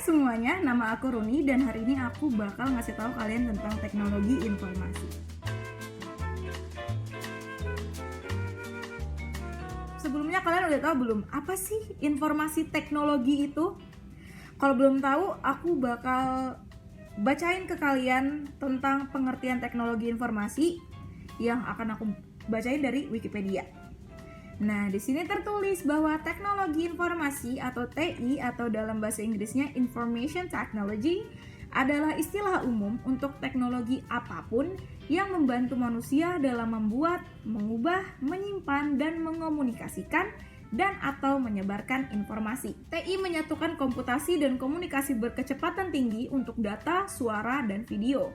semuanya, nama aku Runi dan hari ini aku bakal ngasih tahu kalian tentang teknologi informasi. Sebelumnya kalian udah tahu belum apa sih informasi teknologi itu? Kalau belum tahu, aku bakal bacain ke kalian tentang pengertian teknologi informasi yang akan aku bacain dari Wikipedia. Nah, di sini tertulis bahwa teknologi informasi atau TI atau dalam bahasa Inggrisnya Information Technology adalah istilah umum untuk teknologi apapun yang membantu manusia dalam membuat, mengubah, menyimpan, dan mengomunikasikan dan atau menyebarkan informasi. TI menyatukan komputasi dan komunikasi berkecepatan tinggi untuk data, suara, dan video.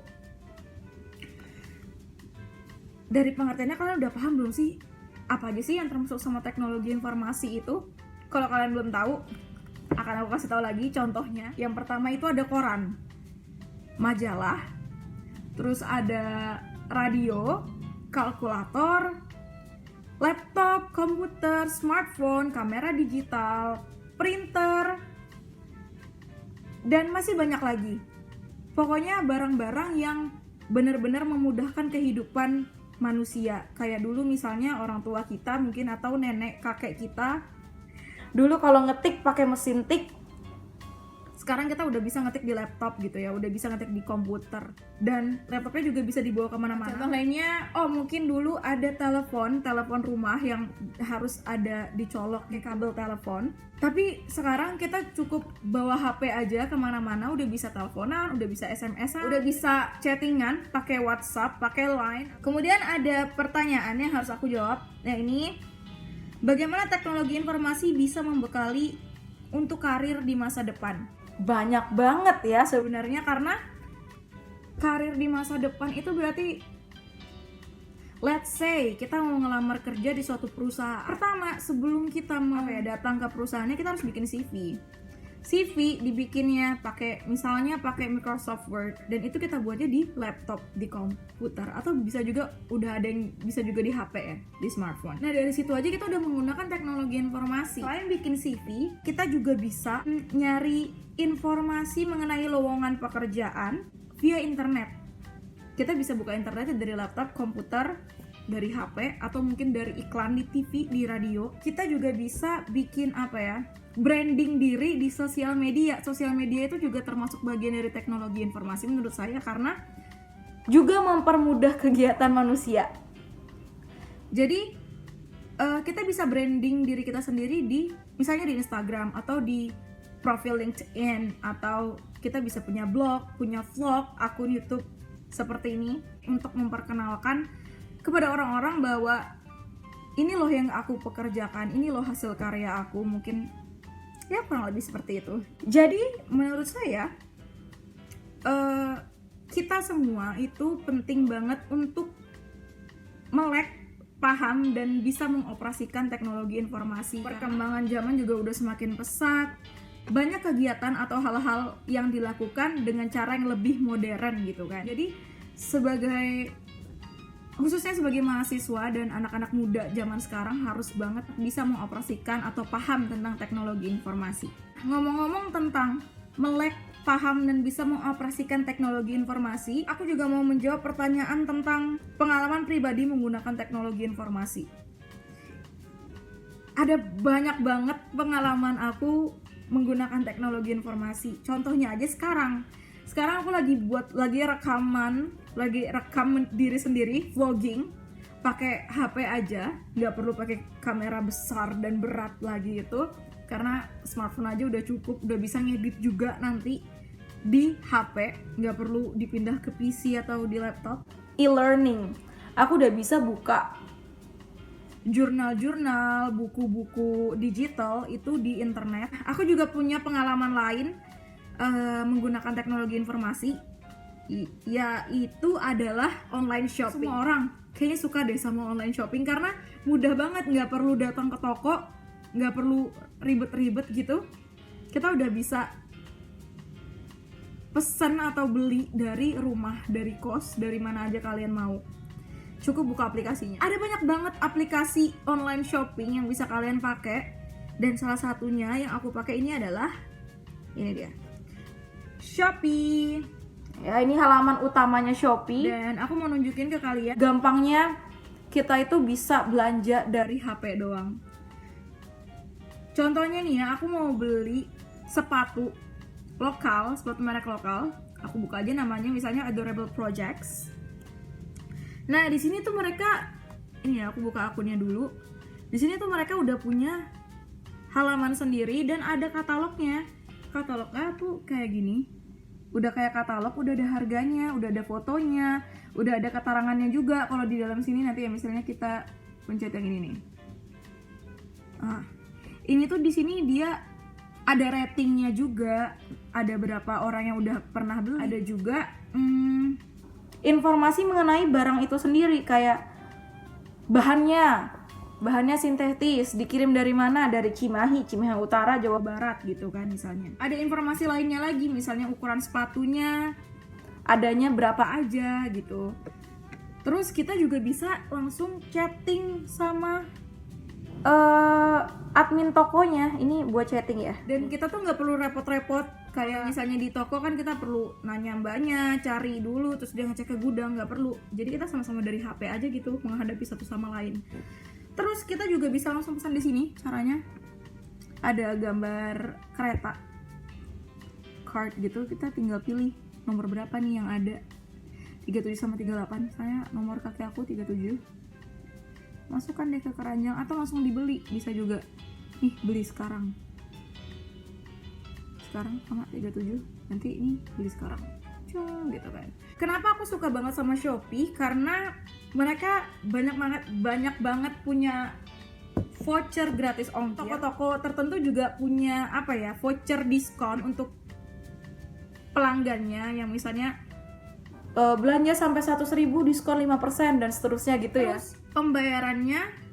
Dari pengertiannya kalian udah paham belum sih? Apa aja sih yang termasuk sama teknologi informasi itu? Kalau kalian belum tahu, akan aku kasih tahu lagi contohnya. Yang pertama itu ada koran, majalah, terus ada radio, kalkulator, laptop, komputer, smartphone, kamera digital, printer, dan masih banyak lagi. Pokoknya barang-barang yang benar-benar memudahkan kehidupan manusia. Kayak dulu misalnya orang tua kita mungkin atau nenek kakek kita dulu kalau ngetik pakai mesin tik, sekarang kita udah bisa ngetik di laptop gitu ya, udah bisa ngetik di komputer, dan laptopnya juga bisa dibawa kemana-mana. Contoh lainnya, mungkin dulu ada telepon rumah yang harus ada dicolok ke kabel telepon, tapi sekarang kita cukup bawa HP aja kemana-mana, udah bisa teleponan, udah bisa SMS-an, udah bisa chattingan, pakai WhatsApp, pakai Line. Kemudian ada pertanyaan yang harus aku jawab, nah ini, bagaimana teknologi informasi bisa membekali untuk karir di masa depan? Banyak banget ya sebenarnya, karena karir di masa depan itu berarti, let's say kita mau ngelamar kerja di suatu perusahaan. Pertama, sebelum kita mau datang ke perusahaannya, kita harus bikin CV. CV dibikinnya misalnya pakai Microsoft Word, dan itu kita buatnya di laptop, di komputer, atau bisa juga udah ada yang bisa juga di HP ya, di smartphone. Nah, dari situ aja kita udah menggunakan teknologi informasi. Selain bikin CV, kita juga bisa nyari informasi mengenai lowongan pekerjaan via internet. Kita bisa buka internet dari laptop, komputer, dari HP, atau mungkin dari iklan di TV, di radio. Kita juga bisa bikin branding diri di sosial media. Sosial media itu juga termasuk bagian dari teknologi informasi menurut saya, karena juga mempermudah kegiatan manusia. Jadi kita bisa branding diri kita sendiri misalnya di Instagram atau di profil LinkedIn, atau kita bisa punya blog, punya vlog, akun YouTube seperti ini untuk memperkenalkan kepada orang-orang bahwa ini loh yang aku pekerjakan, ini loh hasil karya aku, mungkin ya kurang lebih seperti itu. Jadi menurut saya kita semua itu penting banget untuk melek, paham, dan bisa mengoperasikan teknologi informasi. Perkembangan zaman juga udah semakin pesat. Banyak kegiatan atau hal-hal yang dilakukan dengan cara yang lebih modern gitu kan. Jadi khususnya sebagai mahasiswa dan anak-anak muda zaman sekarang harus banget bisa mengoperasikan atau paham tentang teknologi informasi. Ngomong-ngomong tentang melek, paham, dan bisa mengoperasikan teknologi informasi, aku juga mau menjawab pertanyaan tentang pengalaman pribadi menggunakan teknologi informasi. Ada banyak banget pengalaman aku menggunakan teknologi informasi. Contohnya aja sekarang aku lagi rekam diri sendiri, vlogging, pakai HP aja, nggak perlu pakai kamera besar dan berat lagi itu, karena smartphone aja udah cukup, udah bisa ngedit juga nanti di HP, nggak perlu dipindah ke PC atau di laptop. E-learning, aku udah bisa buka jurnal-jurnal, buku-buku digital itu di internet. Aku juga punya pengalaman lain menggunakan teknologi informasi, yaitu adalah online shopping. Semua orang kayaknya suka deh sama online shopping karena mudah banget, nggak perlu datang ke toko, nggak perlu ribet-ribet gitu. Kita udah bisa pesan atau beli dari rumah, dari kos, dari mana aja kalian mau. Cukup buka aplikasinya. Ada banyak banget aplikasi online shopping yang bisa kalian pakai, dan salah satunya yang aku pakai ini adalah ini dia, Shopee. Ya, ini halaman utamanya Shopee. Dan aku mau nunjukin ke kalian gampangnya kita itu bisa belanja dari HP doang. Contohnya nih ya, aku mau beli sepatu lokal, sepatu merek lokal. Aku buka aja namanya, misalnya Adorable Projects. Nah, di sini tuh mereka, ini ya, aku buka akunnya dulu. Di sini tuh mereka udah punya halaman sendiri dan ada katalognya. Katalognya tuh kayak gini. Udah kayak katalog, udah ada harganya, udah ada fotonya, udah ada keterangannya juga. Kalau di dalam sini nanti ya, misalnya kita pencet yang ini nih. Ini tuh di sini dia ada ratingnya juga, ada berapa orang yang udah pernah beli, ada juga Informasi mengenai barang itu sendiri, kayak bahannya sintetis, dikirim dari mana, dari Cimahi Utara, Jawa Barat gitu kan misalnya. Ada informasi lainnya lagi, misalnya ukuran sepatunya, adanya berapa aja gitu. Terus kita juga bisa langsung chatting sama admin tokonya, ini buat chatting ya. dan kita tuh nggak perlu repot-repot kayak misalnya di toko kan kita perlu nanya mbaknya, cari dulu terus dia ngecek ke gudang, nggak perlu. Jadi kita sama-sama dari HP aja gitu menghadapi satu sama lain. Terus kita juga bisa langsung pesan di sini. Caranya ada gambar kereta card gitu, kita tinggal pilih nomor berapa nih yang ada, 37 sama 38. Saya nomor kakek aku 37. Masukkan deh ke keranjang atau langsung dibeli, bisa juga. Nih, beli sekarang sama 37, nanti ini beli sekarang, cung gitu kan. Kenapa aku suka banget sama Shopee? Karena mereka banyak banget punya voucher gratis ongkir. Toko-toko tertentu juga punya apa ya, voucher diskon untuk pelanggannya yang misalnya belanja sampai 100.000 diskon 5% dan seterusnya gitu. Terus, ya. Pembayarannya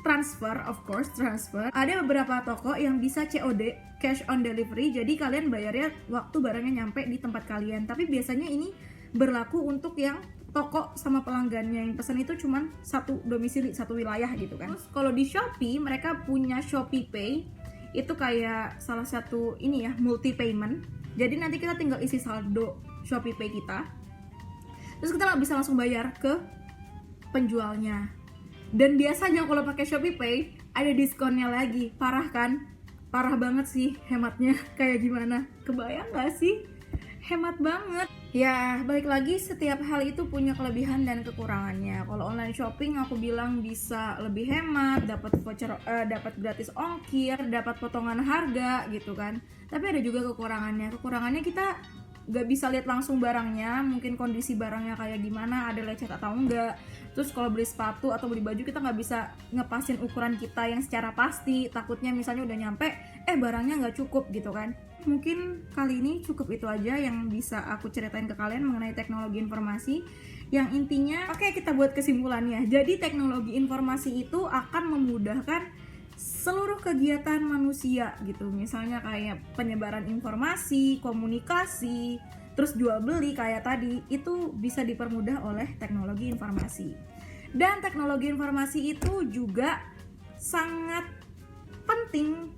transfer. Ada beberapa toko yang bisa COD, cash on delivery. Jadi kalian bayarnya waktu barangnya nyampe di tempat kalian. Tapi biasanya ini berlaku untuk yang toko sama pelanggannya yang pesan itu cuman satu domisili, satu wilayah gitu kan. Terus kalau di Shopee mereka punya Shopee Pay. Itu kayak salah satu ini ya, multi payment. Jadi nanti kita tinggal isi saldo Shopee Pay kita. Terus kita bisa langsung bayar ke penjualnya. Dan biasanya kalau pakai Shopee Pay ada diskonnya lagi. Parah kan? Parah banget sih hematnya. Kayak gimana? Kebayang gak sih? Hemat banget. Ya, balik lagi, setiap hal itu punya kelebihan dan kekurangannya. Kalau online shopping aku bilang bisa lebih hemat, dapat voucher, dapat gratis ongkir, dapat potongan harga gitu kan. Tapi ada juga kekurangannya. Kekurangannya kita gak bisa lihat langsung barangnya, mungkin kondisi barangnya kayak gimana, ada lecet atau enggak. Terus kalau beli sepatu atau beli baju kita nggak bisa ngepasin ukuran kita yang secara pasti, takutnya misalnya udah nyampe barangnya nggak cukup gitu kan. Mungkin kali ini cukup itu aja yang bisa aku ceritain ke kalian mengenai teknologi informasi. Yang intinya, oke, kita buat kesimpulannya. Jadi teknologi informasi itu akan memudahkan seluruh kegiatan manusia gitu. Misalnya kayak penyebaran informasi, komunikasi, terus jual beli kayak tadi, itu bisa dipermudah oleh teknologi informasi. Dan teknologi informasi itu juga sangat penting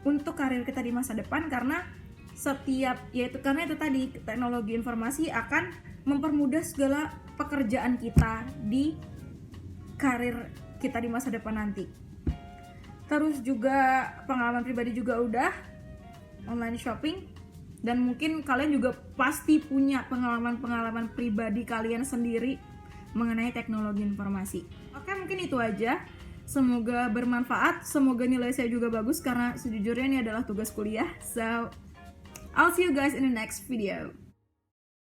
untuk karir kita di masa depan karena karena itu tadi, teknologi informasi akan mempermudah segala pekerjaan kita di karir kita di masa depan nanti. Terus juga pengalaman pribadi juga udah online shopping. Dan mungkin kalian juga pasti punya pengalaman-pengalaman pribadi kalian sendiri mengenai teknologi informasi. Oke, mungkin itu aja. Semoga bermanfaat, semoga nilai saya juga bagus karena sejujurnya ini adalah tugas kuliah. So, I'll see you guys in the next video.